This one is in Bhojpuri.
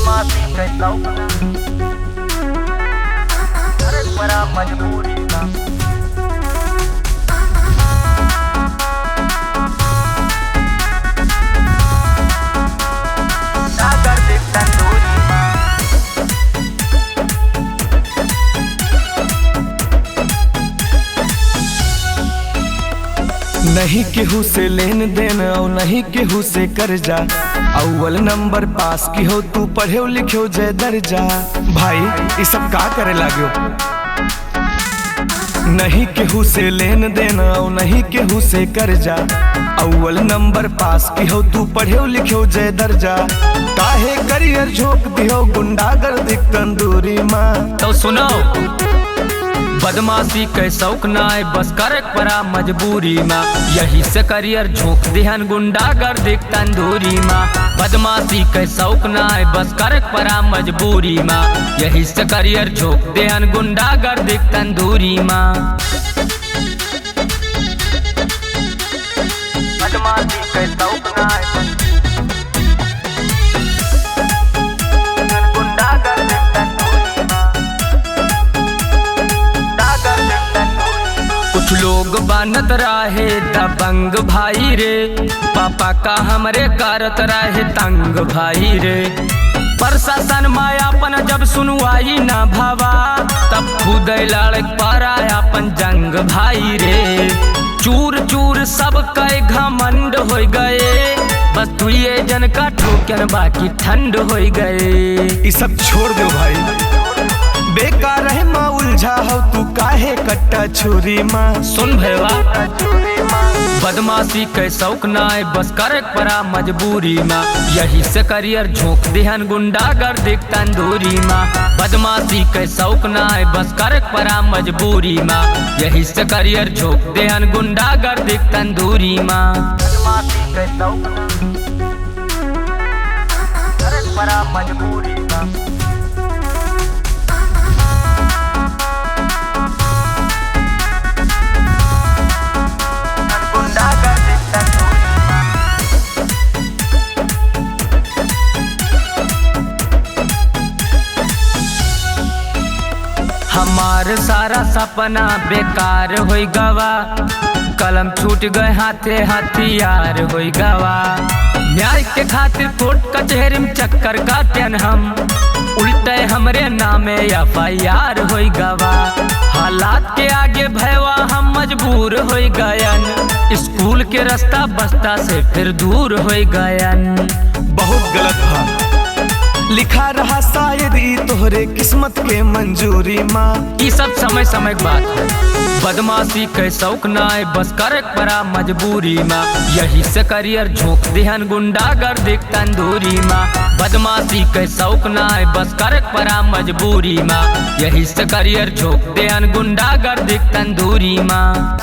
बदमाशी कैसा अरे बड़ा मजबूरी का सागर देख तंदूरी नहीं केहू से लेन देन और नहीं केहू से कर्जा। अव्वल नंबर पास की हो तू पढ़े लिखो जय दर्जा। भाई ये सब का करे लागो। नहीं केहू से लेन देन और नहीं केहू से कर्जा। अव्वल नंबर पास की हो तू पढ़े लिखो जय दर्जा। काहे करियर झोंक दियो गुंडागर्दी तंदूरी माँ। तो सुनो बदमाशी के शौक ना है बस करे परा मजबूरी माँ। यही से करियर झोंक दिहन गुंडागर्दी तंदूरी माँ। बदमाशी के शौक ना है बस करे परा मजबूरी माँ। यही से करियर झोंक दिहन गुंडागर्दी तंदूरी माँ। बदमाशी के शौक ना है गुंडागर्दी तंदूरी माँ। कुछ लोग बनत रहे दबंग भाई रे। पापा का हमरे करत रहे तंग भाई रे। प्रशासन मायापन जब सुनवाई ना भावा तब खुद लड़ पारा अपन जंग भाई रे। चूर चूर सब कई घमंड हो गए बस तू ये जन का ठोकन बाकी ठंड हो गए। ये सब छोड़ दो भाई बेकार है माँ उलझा हो तू काहे कट्टा छुरी माँ। सुन भैया बदमाशी के शौक ना है बस करे परा मजबूरी माँ। यही से करियर झोंक दिहन गुंडागर्दी तंदूरी माँ। बदमाशी के शौक ना है बस करे परा मजबूरी माँ। यही से करियर झोंक दिहन गुंडागर्दी तंदूरी माँ। बदमाशी के शौक अरे बड़ा मजबूरी का गुंडागर्दी तंदूरी हमार सारा सपना बेकार हो गवा। कलम छूट गए हाथे हथियार हो गवा। न्याय के खातिर कोर्ट कचहरी में चक्कर काटन हम उल्टे हमरे नामे FIR हो गवा। हालात के आगे भयवा हम मजबूर हो गयन। स्कूल के रास्ता बस्ता से फिर दूर हो गयन। बहुत गलत था लिखा रहा शायद ई तोहरे किस्मत के मंजूरी माँ। ये सब समय समय की बात है। बदमाशी के शौक ना है बस करे परा मजबूरी माँ। यही से करियर झोंक दिहन गुंडागर्दी तंदूरी माँ। बदमाशी के शौक ना है बस करे परा मजबूरी माँ। यही से करियर झोंक दिहन गुंडागर्दी तंदूरी माँ।